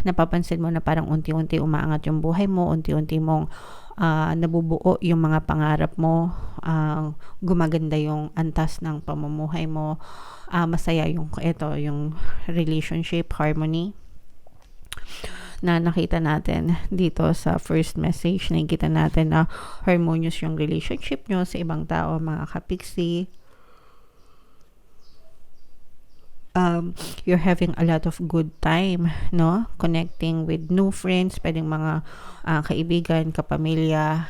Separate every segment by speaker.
Speaker 1: napapansin mo na parang unti-unti umaangat yung buhay mo, unti-unti mong nabubuo yung mga pangarap mo, gumaganda yung antas ng pamumuhay mo, masaya yung relationship, harmony na nakita natin dito sa first message. Nakikita natin na harmonious yung relationship nyo sa ibang tao, mga kapiksi. You're having a lot of good time, no? Connecting with new friends, pwedeng mga kaibigan, kapamilya.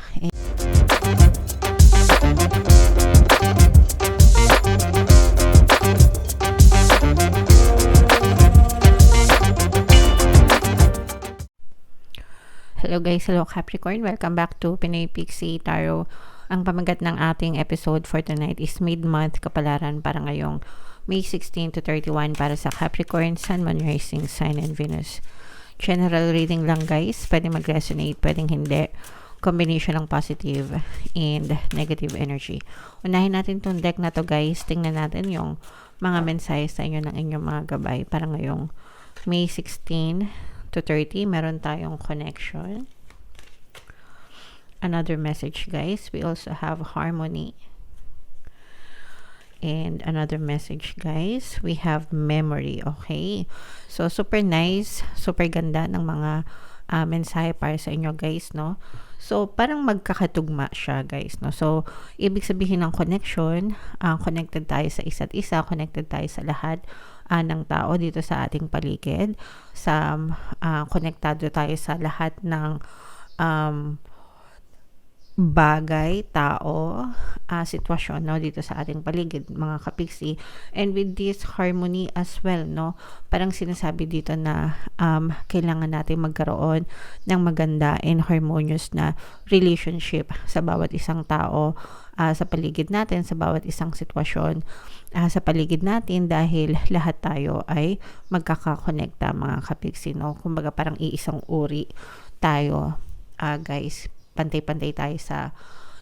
Speaker 1: Hello guys, hello Capricorn. Welcome back to Pinoy Pixie Tarot. Ang pamagat ng ating episode for tonight is mid-month kapalaran para ngayong May 16 to 31 para sa Capricorn, Sun, Moon, Rising, Sign, and Venus. General reading lang guys. Pwedeng mag-resonate, pwedeng hindi. Combination ng positive and negative energy. Unahin natin tong deck na to guys. Tingnan natin yung mga mensahe sa inyo ng inyong mga gabay para ngayong May 16 to 30, meron tayong connection. Another message guys, we also have harmony. And another message guys, we have memory. Okay, so super nice, super ganda ng mga mensahe para sa inyo guys, no? So parang magkakatugma siya guys, no? So ibig sabihin ng connection, connected tayo sa isa't isa, connected tayo sa lahat ng tao dito sa ating paligid, sa konektado tayo sa lahat ng bagay, tao, sitwasyon, no, dito sa ating paligid, mga kapiksi. And with this harmony as well, no, parang sinasabi dito na kailangan natin magkaroon ng maganda and harmonious na relationship sa bawat isang tao, sa paligid natin, sa bawat isang sitwasyon sa paligid natin, dahil lahat tayo ay magkakakonekta, mga kapiksi, no? Kumbaga parang iisang uri tayo, guys. Pantay-pantay tayo sa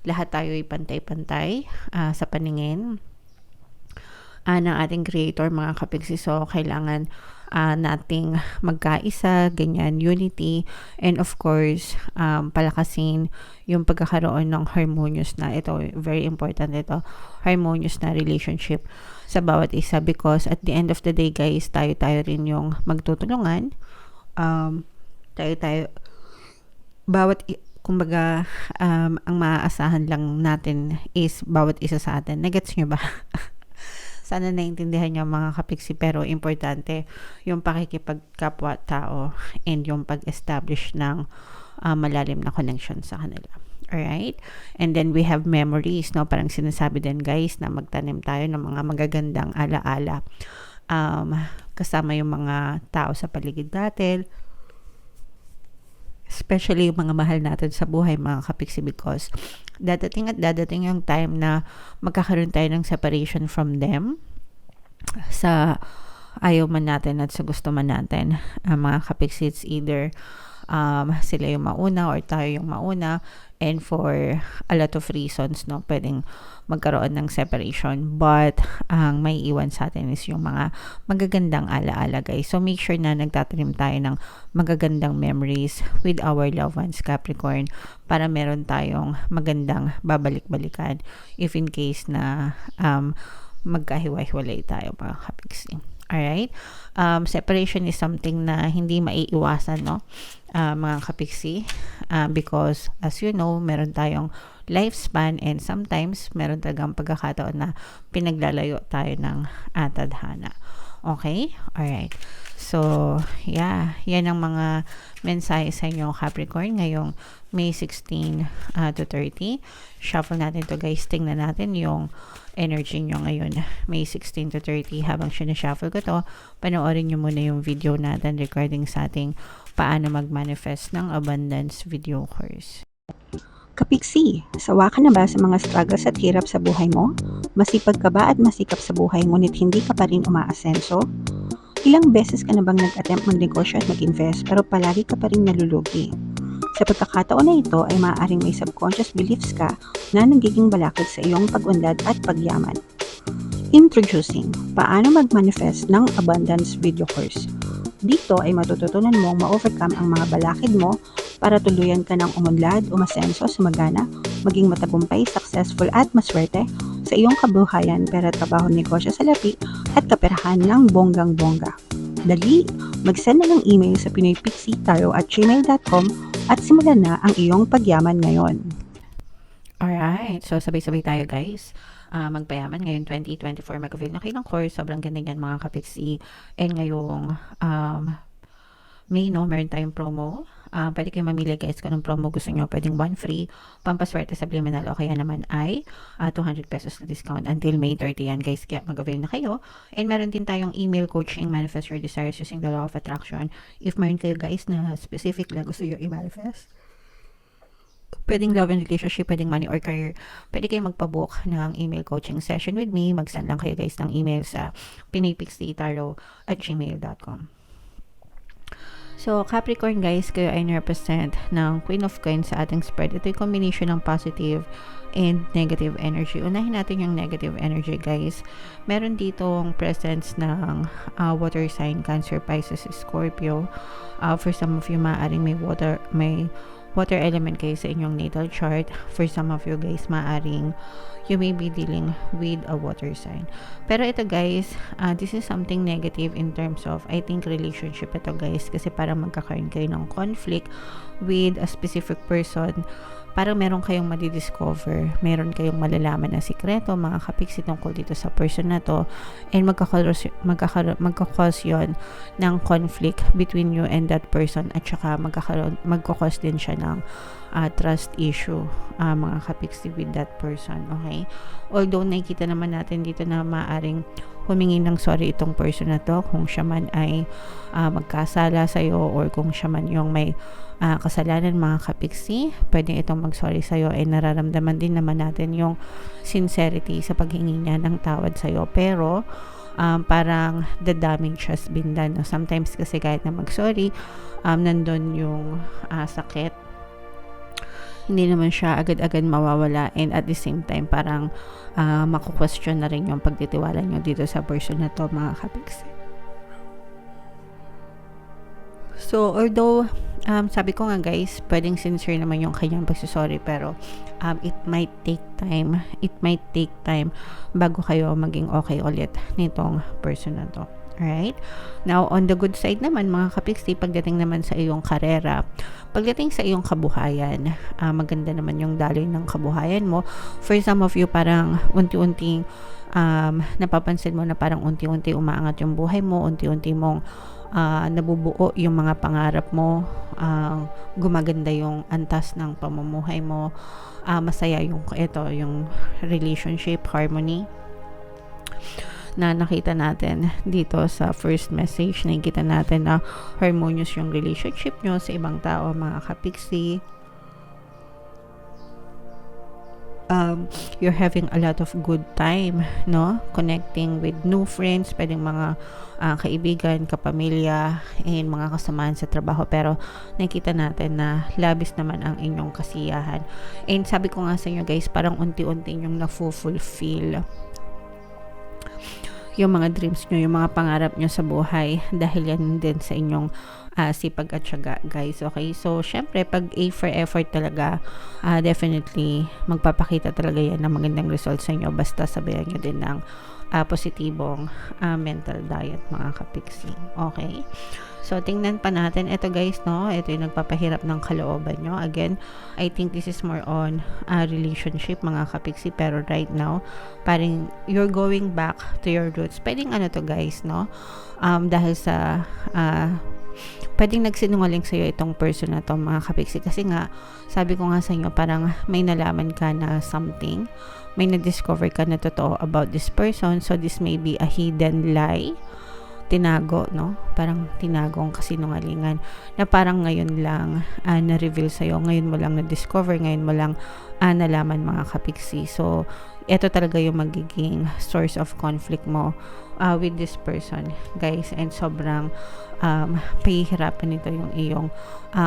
Speaker 1: lahat, tayo ay pantay-pantay sa paningin ng ating creator, mga kapiksi. So kailangan nating magkaisa, ganyan, unity, and of course palakasin yung pagkakaroon ng harmonious na, ito very important, ito harmonious na relationship sa bawat isa, because at the end of the day guys, tayo rin yung magtutulungan, tayo bawat kumbaga ang maaasahan lang natin is bawat isa sa atin. Nagets nyo ba? Sana naintindihan nyo mga kapiksi, pero importante yung pakikipagkapwa-tao and yung pag-establish ng malalim na connection sa kanila. Alright? And then we have memories, no? Parang sinasabi din guys na magtanim tayo ng mga magagandang alaala kasama yung mga tao sa paligid natin, especially yung mga mahal natin sa buhay, mga kapiksi, because dadating yung time na magkakaroon tayo ng separation from them, sa ayaw man natin at sa gusto man natin, mga kapiksi. It's either sila yung mauna or tayo yung mauna, and for a lot of reasons, no, pwedeng magkaroon ng separation, but ang may iwan sa atin is yung mga magagandang alaala guys. So make sure na nagtatanim tayo ng magagandang memories with our loved ones, Capricorn, para meron tayong magandang babalik-balikan if in case na magkahiwa-hiwalay tayo, mga kapiksi. Alright? Separation is something na hindi maiiwasan, no, mga kapiksi, because as you know, meron tayong lifespan, and sometimes meron talagang pagkakataon na pinaglalayo tayo ng tadhana. Okay? Alright. So, yeah, yan ang mga mensahe sa inyo, Capricorn, ngayong May 16 to 30. Shuffle natin to guys. Tingnan natin yung energy nyo ngayon, May 16 to 30. Habang sinashuffle ko to, panoorin nyo muna yung video natin regarding sa ating paano mag-manifest ng abundance video course.
Speaker 2: Kapiksi, sawa ka na ba sa mga struggles at hirap sa buhay mo? Masipag ka ba at masikap sa buhay ngunit hindi ka pa rin umaasenso? Ilang beses ka na bang nag-attempt magnegosyo at mag-invest pero palagi ka pa rin nalulugi? Sa pagkakataon na ito ay maaaring may subconscious beliefs ka na nagiging balakid sa iyong pag-unlad at pagyaman. Introducing, paano mag-manifest ng abundance video course. Dito ay matututunan mong ma-overcome ang mga balakid mo para tuluyan ka ng umunlad, umasenso, sumagana, maging matagumpay, successful at maswerte sa iyong kabuhayan, pera, trabaho, negosyo, salapi at kaperahan ng bonggang-bongga. Dali, mag-send na ng email sa pinoypixitaro@gmail.com at simulan na ang iyong pagyaman ngayon.
Speaker 1: Alright, so sabay-sabay tayo guys. Magpayaman ngayong 2024, mag-avail na kayo ng course. Sobrang ganda yan mga kapiksi. And ngayong May, no, meron tayong promo. Pwede kayo mamili guys kung anong promo gusto nyo. Pwedeng 1 free, pampaswerte subliminal, o kaya naman ay 200 pesos na discount until May 30 yan guys. Kaya mag-avail na kayo. And meron din tayong email coaching, manifest your desires using the law of attraction. If meron kayo guys na specific lang gusto nyo i-manifest, pwedeng love and relationship, pwedeng money or career, pwede kayo magpabook ng email coaching session with me. Mag-send lang kayo guys ng email sa pinoypixitaro@gmail.com. So, Capricorn guys, kayo ay represent ng Queen of Coins sa ating spread. Ito yung combination ng positive and negative energy. Unahin natin yung negative energy guys. Meron ditong presence ng water sign, Cancer, Pisces, Scorpio. For some of you, maaaring may water element kayo sa inyong natal chart. For some of you guys, maaring you may be dealing with a water sign. Pero ito guys, this is something negative in terms of, I think, relationship ito guys. Kasi parang magkakaroon kayo ng conflict with a specific person. Parang meron kayong madidiscover, meron kayong malalaman na sikreto, mga kapiksi tungkol dito sa person na to, and magkakause yun ng conflict between you and that person, at saka magkakause din siya ng trust issue, mga kapiksi, with that person, okay? Although nakikita naman natin dito na maaring humingi ng sorry itong person na to kung siya man ay magkasala sa'yo, or kung siya man yung may kasalanan, mga kapiksi, pwede itong mag-sorry sa'yo, ay nararamdaman din naman natin yung sincerity sa paghingi niya ng tawad sa'yo. Pero parang the damage has been done, no? Sometimes kasi kahit na mag-sorry, nandun yung sakit, hindi naman siya agad-agad mawawala, and at the same time parang maku-question na rin yung pagtitiwala nyo dito sa person na to, mga kapiksi. So, although, sabi ko nga guys, pwedeng sincere naman yung kanyang pagsusorry, pero it might take time. It might take time bago kayo maging okay ulit nitong person na to. Alright? Now, on the good side naman, mga kapiksi, pagdating naman sa iyong karera, pagdating sa iyong kabuhayan, maganda naman yung daloy ng kabuhayan mo. For some of you, parang unti-unting napapansin mo na parang unti-unti umaangat yung buhay mo, unti-unti mong nabubuo yung mga pangarap mo, gumaganda yung antas ng pamumuhay mo, masaya yung relationship, harmony na nakita natin dito sa first message. Nakikita natin na harmonious yung relationship nyo sa ibang tao, mga kapiksi. You're having a lot of good time, no? Connecting with new friends, pwedeng mga kaibigan, kapamilya, and mga kasamahan sa trabaho. Pero nakita natin na labis naman ang inyong kasiyahan. And sabi ko nga sa inyo guys, parang unti-unti yung na-fulfill yung mga dreams nyo, yung mga pangarap nyo sa buhay, dahil yan din sa inyong sipag at syaga guys. Okay, so syempre pag A for effort talaga, definitely magpapakita talaga yan ng magandang results sa inyo, basta sabayan nyo din ng positibong mental diet, mga kapiksi. Okay, so tingnan pa natin ito guys, no? Ito yung nagpapahirap ng kalooban nyo. Again, I think this is more on relationship, mga kapiksi, pero right now parang you're going back to your roots. Pwedeng to guys, no? Dahil sa pwedeng nagsinungaling sa'yo itong person na to, mga kapiksi, kasi nga sabi ko nga sa inyo, parang may nalaman ka na something, may na-discover ka na totoo about this person. So this may be a hidden lie, tinago, no? Parang tinagong kasinungalingan na parang ngayon lang na-reveal sa'yo, ngayon mo lang na-discover, ngayon mo lang nalaman, mga kapiksi. So ito talaga yung magiging source of conflict mo with this person guys, and sobrang pahihirapan nito yung iyong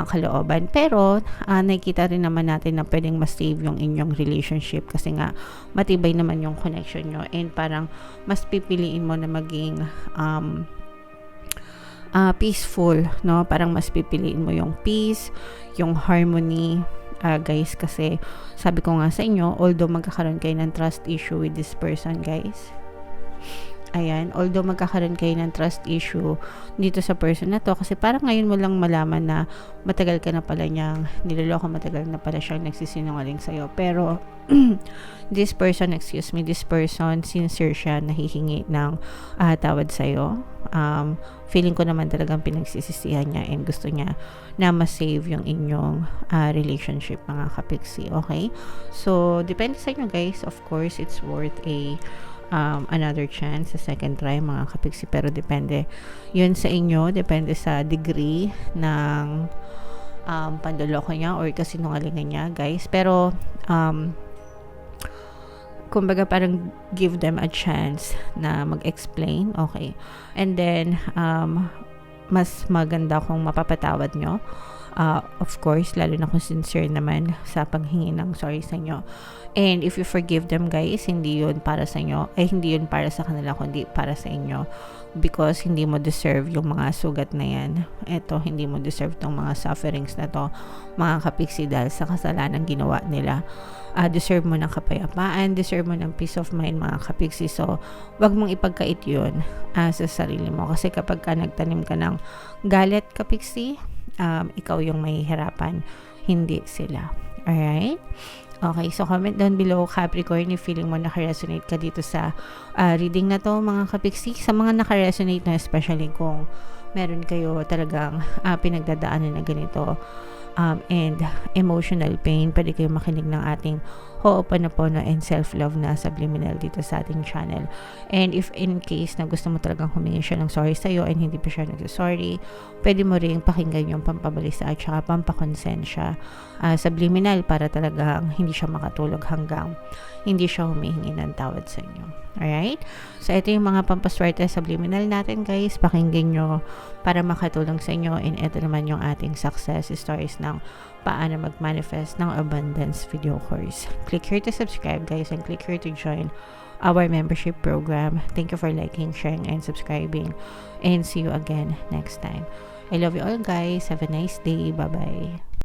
Speaker 1: kalooban. Pero nakikita rin naman natin na pwedeng mas-save yung inyong relationship, kasi nga matibay naman yung connection nyo, and parang mas pipiliin mo na maging peaceful, no? Parang mas pipiliin mo yung peace, yung harmony, guys, kasi sabi ko nga sa inyo, although magkakaroon kayo ng trust issue with this person, guys, ayan, although magkakaroon kayo ng trust issue dito sa person na to, kasi parang ngayon mo lang malaman na matagal ka na pala niyang niloloko, matagal na pala siyang nagsisinungaling sa'yo, pero this person, sincere siya, nahihingi ng tawad sa'yo. Feeling ko naman talagang pinagsisisihan niya and gusto niya na ma-save yung inyong relationship, mga kapiksi, okay? So, depende sa inyo, guys. Of course, it's worth another chance, a second try, mga kapiksi, pero depende yun sa inyo, depende sa degree ng pandoloko niya or kasinungalingan niya, guys. Pero kumbaga parang give them a chance na mag-explain, okay? And then mas maganda kung mapapatawad nyo, of course, lalo na kung sincere naman sa paghingi ng sorry sa inyo. And if you forgive them, guys, hindi yun para sa inyo, hindi yun para sa kanila, kundi para sa inyo, because hindi mo deserve yung mga sugat na yan. Eto, hindi mo deserve tong mga sufferings na to, mga kapiksi, dahil sa kasalanan ginawa nila. Deserve mo ng kapayapaan, deserve mo ng peace of mind, mga kapiksi. So, wag mong ipagkait yun sa sarili mo, kasi kapag ka nagtanim ka ng galit, kapiksi, ikaw yung mahihirapan, hindi sila. Alright? Okay, so comment down below, Capricorn, if feeling mo nakaresonate ka dito sa reading na to, mga kapiksi. Sa mga nakaresonate na, especially kung meron kayo talagang pinagdadaanan na ganito, and emotional pain, pwede kayo makinig ng ating Ho'oponopono and self-love na subliminal dito sa ating channel. And if in case na gusto mo talagang humingi siya ng sorry sa'yo and hindi pa siya nagsasorry, pwede mo rin pakinggan yung pampabalisa at saka pampakonsensya subliminal, para talagang hindi siya makatulog hanggang hindi siya humihingi ng tawad sa inyo. Alright? So, ito yung mga pampaswerte subliminal natin, guys. Pakinggan nyo para makatulong sa inyo. And ito naman yung ating success stories ng paano mag-manifest ng abundance video course. Click here to subscribe, guys, and click here to join our membership program. Thank you for liking, sharing, and subscribing. And see you again next time. I love you all, guys. Have a nice day. Bye-bye.